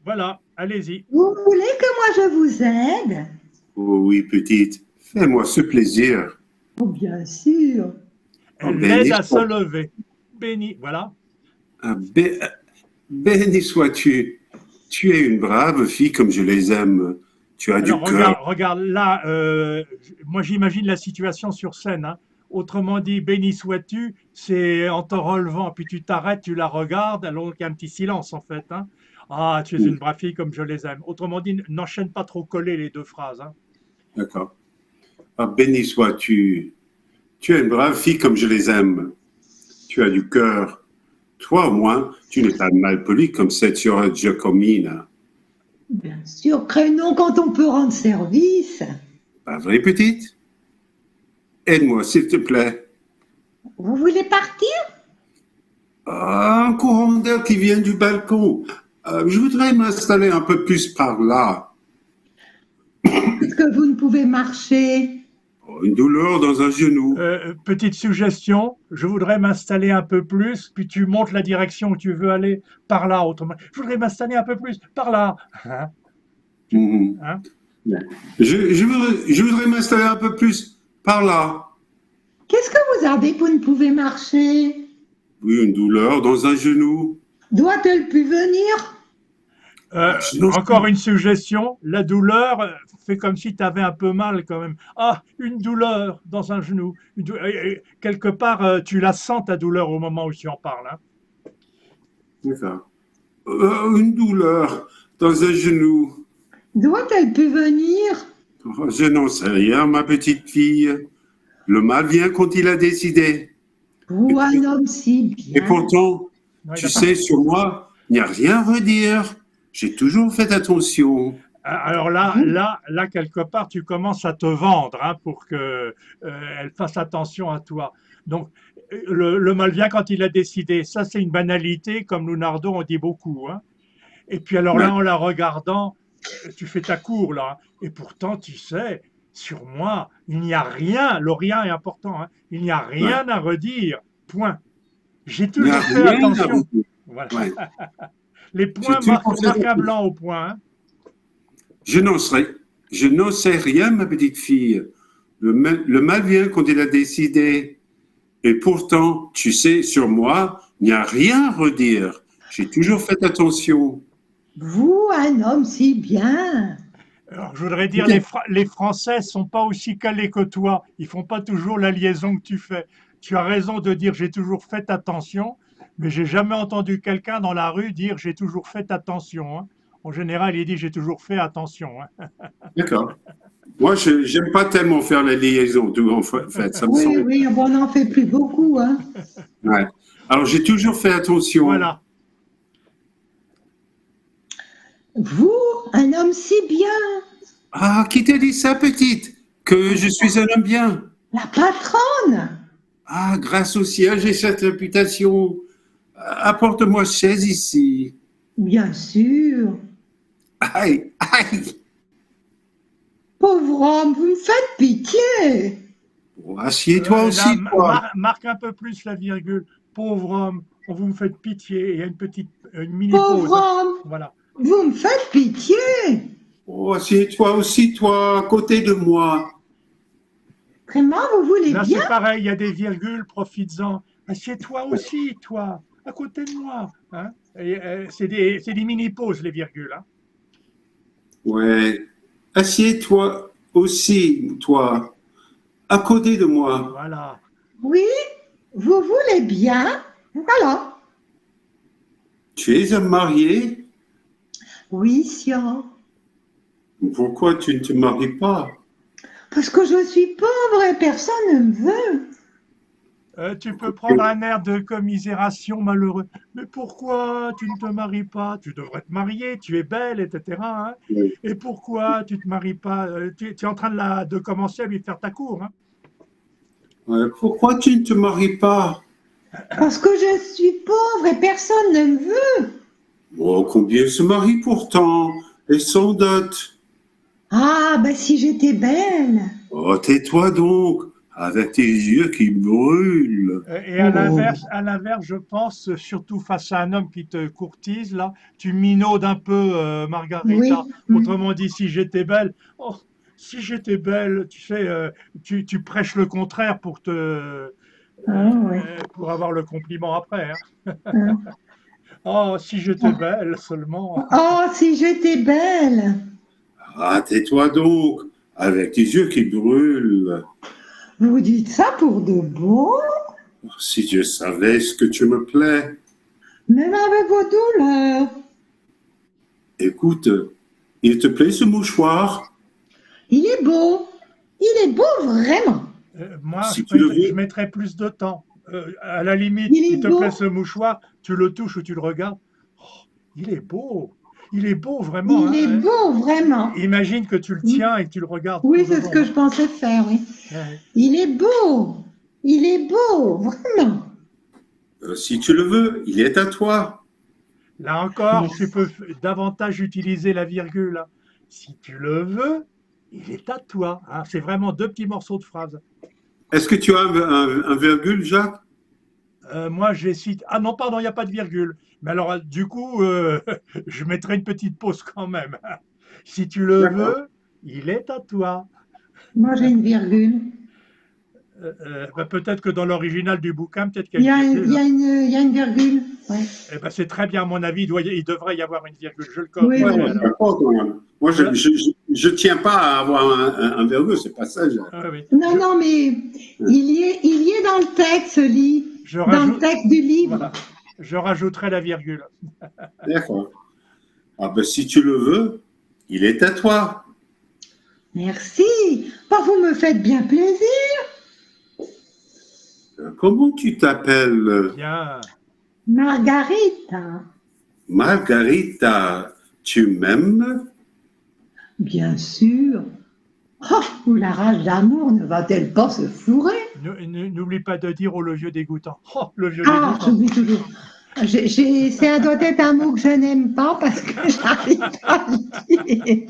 Voilà, allez-y. Vous voulez que moi je vous aide? Oh oui, petite, fais-moi ce plaisir. Oh, bien sûr. Oh, Elle l'aide béni à se sois, lever. Béni, voilà. ah, béni sois-tu. Tu es une brave fille comme je les aime. Tu as Alors du cœur. regarde, là, moi j'imagine la situation sur scène, hein. Autrement dit, béni sois-tu, c'est en te relevant, puis tu t'arrêtes, tu la regardes, alors il y a un petit silence en fait, hein. Ah, tu es une brave fille comme je les aime. Autrement dit, n'enchaîne pas trop collé les deux phrases, hein. D'accord. Ah, béni sois-tu. Tu es une brave fille comme je les aime. Tu as du cœur. Toi, au moins, tu n'es pas mal poli comme cette signora Giacomina. Bien sûr, craignons quand on peut rendre service. Pas vrai, petite? Aide-moi, s'il te plaît. Vous voulez partir? Ah, un courant d'air qui vient du balcon. Je voudrais m'installer un peu plus par là. Est-ce que vous ne pouvez marcher? Oh, une douleur dans un genou. Petite suggestion, je voudrais m'installer un peu plus, puis tu montres la direction où tu veux aller, par là, autrement. Je voudrais m'installer un peu plus, par là. Hein, Mhm. hein. Je voudrais m'installer un peu plus par là. Qu'est-ce que vous avez que vous ne pouvez marcher? Oui, une douleur dans un genou. Doit-elle plus venir? Euh, Non, Encore une suggestion, la douleur fait comme si tu avais un peu mal quand même. Ah, une douleur dans un genou. Quelque part, tu la sens ta douleur au moment où tu en parles, hein. d'accord. Une douleur dans un genou. Doit-elle plus venir? Oh, je n'en sais rien, ma petite fille. Le mal vient quand il a décidé. Vous, un homme si Et bien. pourtant, Non, tu sais, sur moi, il n'y a rien à redire. J'ai toujours fait attention. Alors là, quelque part, tu commences à te vendre, hein, pour que elle fasse attention à toi. Donc, le mal vient quand il a décidé. Ça, c'est une banalité, comme Leonardo on dit beaucoup, hein. Et puis alors Ouais, là, en la regardant, tu fais ta cour là. Et pourtant, tu sais, sur moi, il n'y a rien. Le rien est important, hein. Il n'y a ouais. rien à redire. Point. J'ai Il n'y a toujours fait rien à attention. redire. Voilà. Ouais. Les J'ai points toujours fait marquent un attention. blanc au point, hein. Je n'en sais, je n'en sais rien, ma petite fille. Le mal vient quand il a décidé. Et pourtant, tu sais, sur moi, il n'y a rien à redire. J'ai toujours fait attention. Vous, un homme si bien. Alors, je voudrais dire, les Français sont pas aussi calés que toi. Ils font pas toujours la liaison que tu fais. Tu as raison de dire j'ai toujours fait attention, mais j'ai jamais entendu quelqu'un dans la rue dire j'ai toujours fait attention, hein. En général, il dit j'ai toujours fait attention, hein. D'accord. Moi, je n'aime pas tellement faire la liaison, tout en fait. Ça me Oui, semble. oui, bon, on n'en fait plus beaucoup, hein. Ouais. Alors, j'ai toujours fait attention. Voilà. Vous, un homme si bien. Ah, qui t'a dit ça, petite? Que je suis un homme bien? La patronne. Ah, grâce au ciel, j'ai cette réputation. Apporte-moi chaise ici. Bien sûr. Aïe, aïe. Pauvre homme, vous me faites pitié. Oh, assieds-toi Là, aussi, toi. marque un peu plus la virgule. Pauvre homme, vous me faites pitié. Il y a une mini Pauvre pause, hein. homme, Voilà. vous me faites pitié. Oh, assieds-toi aussi, toi, à côté de moi. Vraiment, vous voulez Là, bien? c'est pareil, il y a des virgules, profites-en. Assieds-toi aussi, toi, à côté de moi, hein. C'est des mini-pauses, les virgules, hein. Ouais. Assieds-toi aussi, toi, à côté de moi. Voilà. Oui, vous voulez bien? Voilà. Tu es un marié? Oui, Sia. Pourquoi tu ne te maries pas? Parce que je suis pauvre et personne ne me veut. Tu peux prendre un air de commisération malheureux. Mais pourquoi tu ne te maries pas? Tu devrais te marier, tu es belle, etc., hein. Et pourquoi tu ne te maries pas? Tu es en train de commencer à lui faire ta cour, hein. Ouais, pourquoi tu ne te maries pas? Parce que je suis pauvre et personne ne me veut. Oh, combien se marient pourtant? Et sans dot. Ah, ben si j'étais belle. Oh, tais-toi donc. avec tes yeux qui brûlent. Et Oh, à l'inverse, je pense, surtout face à un homme qui te courtise, là, tu minaudes un peu, Margarita. oui. Autrement dit, si j'étais belle, oh, si j'étais belle, tu sais, tu prêches le contraire Ah, oui. pour avoir le compliment après, hein. Ah. Oh, si j'étais belle seulement. Oh, si j'étais belle. Ah, tais-toi donc, avec tes yeux qui brûlent. Vous dites ça pour de bon, Si je savais ce que tu me plais. même avec vos douleurs. Écoute, il te plaît ce mouchoir? Il est beau. Il est beau vraiment. Moi, Si tu le je veux. mettrais plus de temps. À la limite, Il il est te plaît beau. ce mouchoir, tu le touches ou tu le regardes. Oh, il est beau. Il est beau, vraiment, Il est hein. beau vraiment. Imagine que tu le tiens et que tu le regardes Oui, tout le c'est ce long, que hein. je pensais faire, oui. Ouais. Il est beau. Il est beau, vraiment. Si tu le veux, il est à toi. Là encore, tu Merci. peux davantage utiliser la virgule, hein. Si tu le veux, il est à toi, hein. C'est vraiment deux petits morceaux de phrase. Est-ce que tu as un virgule, Jacques? Moi, j'ai cité. Ah non, pardon, il n'y a pas de virgule. Mais alors, du coup, je mettrai une petite pause quand même. Si tu le D'accord. veux, il est à toi. Moi, j'ai une virgule. Ben, peut-être que dans l'original du bouquin, peut-être qu'il Il y a y une a, virgule, hein. il y a une virgule. Ouais. Eh ben, c'est très bien, à mon avis, il devrait y avoir une virgule. Je le Oui, Ouais, corrigerai oui, alors. oui. d'accord, quand même. Moi, Je, je tiens pas à avoir un virgule, c'est pas ça, Jacques. ah oui, Non, non, mais il y est dans le texte, ce livre. je Dans le rajoute, texte du livre. voilà, je rajouterai la virgule. D'accord. Ah ben, si tu le veux, il est à toi. Merci. Bah, vous me faites bien plaisir. Comment tu t'appelles? Bien. Margarita. Margarita, tu m'aimes? Bien sûr. Oh, ou la rage d'amour ne va-t-elle pas se fourrer? N'oublie pas de dire oh le vieux dégoûtant. Oh, le vieux Ah, dégoûtant. j'oublie toujours. Ça doit être un mot que je n'aime pas parce que j'arrive pas à le dire.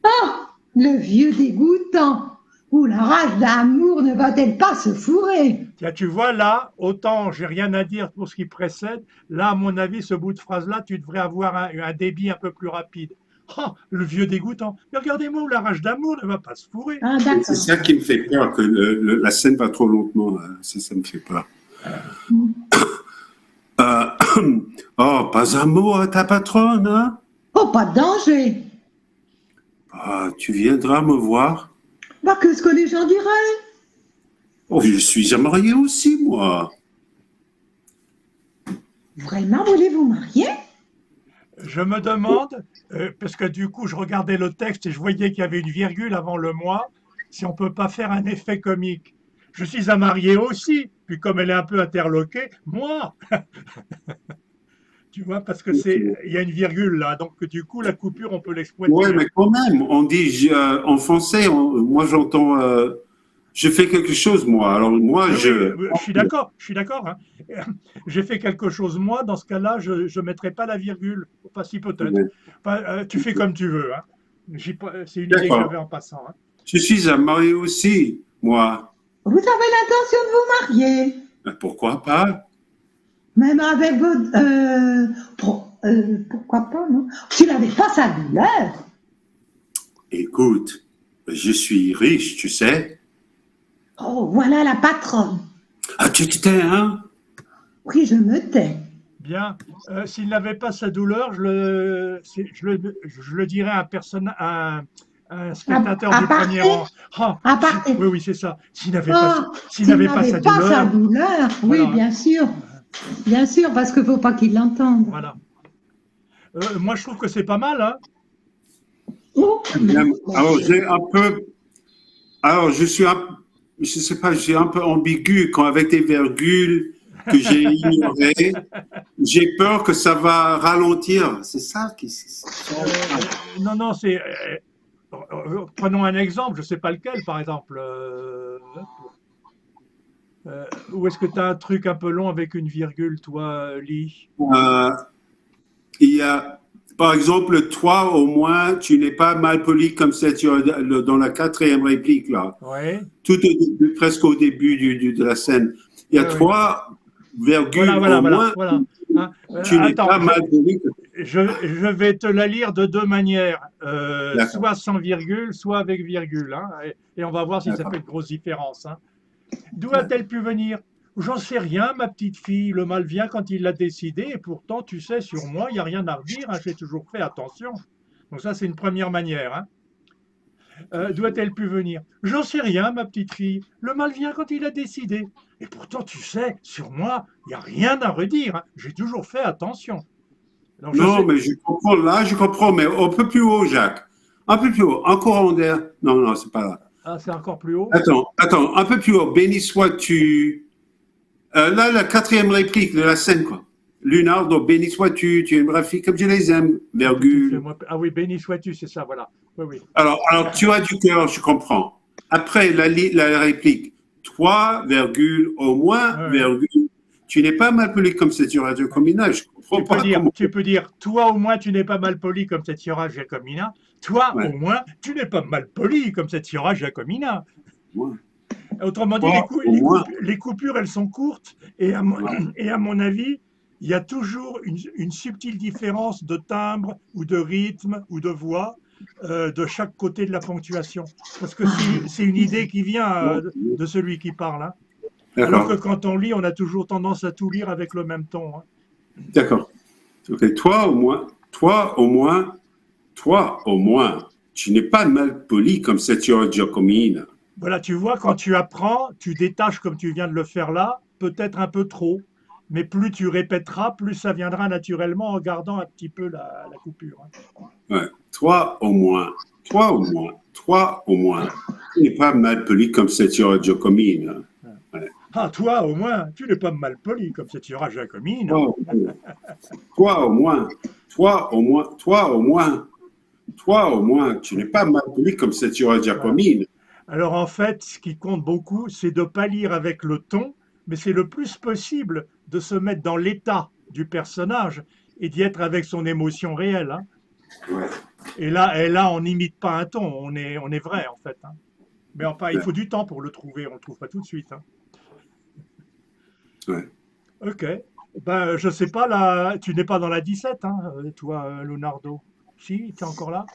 Ah, le vieux dégoûtant. Ou la rage d'amour ne va-t-elle pas se fourrer? Tiens, tu vois là, autant j'ai rien à dire pour ce qui précède, là, à mon avis, ce bout de phrase-là, tu devrais avoir un débit un peu plus rapide. Oh, le vieux dégoûtant. Mais regardez-moi, la rage d'amour ne va pas se fourrer. Ah, Et c'est d'accord. ça qui me fait peur, que la scène va trop lentement. Hein. Ça me fait peur. Euh, oh, pas un mot à ta patronne, hein? Oh, pas de danger. Ah, tu viendras me voir. Bah, qu'est-ce que les gens diraient? Oh, je suis marié aussi, moi. Vraiment, voulez-vous marier? Je me demande, parce que du coup, je regardais le texte et je voyais qu'il y avait une virgule avant le moi, si on peut pas faire un effet comique. Je suis un marié aussi, puis comme elle est un peu interloquée, moi, tu vois, parce que il y a une virgule là, donc du coup, la coupure, on peut Ouais, l'exploiter, hein. mais quand même, on dit en français, moi j'entends, je fais quelque chose, moi. Alors moi, Oui, oui, je. je suis d'accord, hein. J'ai fait quelque chose, moi, dans ce cas-là, je ne mettrai pas la virgule. Enfin, si peut-être. Enfin, tu fais comme tu veux, hein. C'est une idée que D'accord. j'avais en passant, hein. Je suis un marié aussi, moi. Vous avez l'intention de vous marier? Ben, pourquoi pas? Même avec votre... pourquoi pas, non? S'il n'avait pas sa douleur. Écoute, je suis riche, tu sais. Oh, voilà la patronne. Ah, tu te tais, hein? Oui, je me tais. Bien. S'il n'avait pas sa douleur, je le dirais à un spectateur À du premier partir, rang. Ah, à partir. oui, oui, c'est ça. Oh, S'il s'il n'avait pas n'avait sa pas sa douleur, douleur. Oui, voilà, bien sûr. Bien sûr, parce qu'il ne faut pas qu'il l'entende. voilà. Moi, je trouve que c'est pas mal, hein. Oh, Alors, j'ai un peu. Alors, je sais pas, j'ai un peu ambigu quand avec des virgules que j'ai ignorées. J'ai peur que ça va ralentir. C'est ça qui. Non, non, prenons un exemple, je ne sais pas lequel, par exemple. Où est-ce que tu as un truc un peu long avec une virgule, toi, Lee? Euh, il y a Par exemple, toi, au moins, tu n'es pas mal poli comme c'est dans la quatrième réplique, là. Oui, Tout au début, presque au début de la scène. Il y a oui, oui. trois Voilà, virgules voilà, au voilà, moins. voilà. Hein. Tu n'es Attends, pas mal poli. je vais te la lire de deux manières, D'accord. soit sans virgule, soit avec virgule, hein, et on va voir si ça D'accord. fait de grosses différences. Hein. D'où Ouais. a-t-elle pu venir? J'en sais rien, ma petite fille. Le mal vient quand il l'a décidé, et pourtant, tu sais, sur moi, il n'y a rien à redire. Hein, j'ai toujours fait attention. Donc ça, c'est une première manière. Hein. D'où a-t-elle pu venir? J'en sais rien, ma petite fille. Le mal vient quand il a décidé. Et pourtant, tu sais, sur moi, il n'y a rien à redire. Hein. J'ai toujours fait attention. Donc je Non, sais. mais je comprends. Là, je comprends, mais un peu plus haut, Jacques. Un peu plus haut. Encore en d'air. Non, non, c'est pas là. Ah, c'est encore plus haut. Attends, un peu plus haut. Béni sois-tu. Là, la quatrième réplique de la scène, quoi. Lunardo, béni sois-tu, tu es une brave fille comme je les aime, virgule. Ah oui, béni sois-tu, c'est ça, voilà. Oui, oui. Alors, tu as du cœur, je comprends. Après, la réplique, toi, virgule, au moins, Ouais, ouais. virgule, tu n'es pas mal poli comme cette radio communale. Je comprends pas comment. Tu peux dire, toi au moins tu n'es pas mal poli comme cette Sierra Giacomina. Toi au Ouais, moins tu n'es pas mal poli comme cette Sierra Giacomina. ouais. Autrement dit, Toi, au moins. les coupures, elles sont courtes et à mon, Ouais, et à mon avis, il y a toujours une subtile différence de timbre ou de rythme ou de voix de chaque côté de la ponctuation. Parce que c'est une idée qui vient ouais, de celui qui parle. Hein. Alors que d'accord, quand on lit, on a toujours tendance à tout lire avec le même ton. Hein. d'accord. Ok, toi, au moins, toi, au moins, toi, au moins, tu n'es pas mal poli comme cette radio communale. Voilà, tu vois, quand tu apprends, tu détaches comme tu viens de le faire là, peut-être un peu trop, mais plus tu répéteras, plus ça viendra naturellement en gardant un petit peu la coupure. Hein. Ouais. Toi, au moins, toi, au moins, toi, au moins, tu n'es pas mal poli comme cette radio communale. Ouais. Ah, toi, au moins, tu n'es pas mal poli comme cette Sierra Giacomine. Toi, au moins, toi, au moins, toi, au moins, toi, au moins, toi, au moins, tu n'es pas mal poli comme cette radio Voilà. communale. Alors en fait, ce qui compte beaucoup, c'est de ne pas lire avec le ton, mais c'est le plus possible de se mettre dans l'état du personnage et d'y être avec son émotion réelle. Hein. Ouais. Et là, on n'imite pas un ton, on est vrai en fait. Hein. Mais enfin, il Ouais. faut du temps pour le trouver, on ne le trouve pas tout de suite. Hein. Ouais. Ok. Ben, je sais pas, là, tu n'es pas dans la 17, hein, toi, Leonardo. Si, tu es encore là?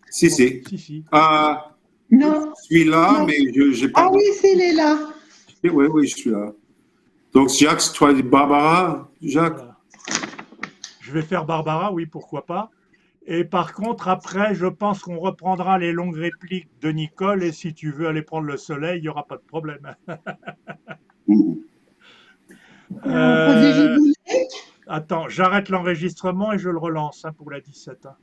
Si, si. Si, si. Ah, je Non, suis là, non. mais je n'ai pas. Ah oui, c'est est là. Oui, oui, je suis là. Donc, Jacques, toi, Barbara, Jacques. Voilà. Je vais faire Barbara, oui, pourquoi pas. Et par contre, après, je pense qu'on reprendra les longues répliques de Nicole, et si tu veux aller prendre le soleil, il n'y aura pas de problème. Mhm. Protéger Euh, Boulet. attends, j'arrête l'enregistrement et je le relance hein, pour la 17. Hein.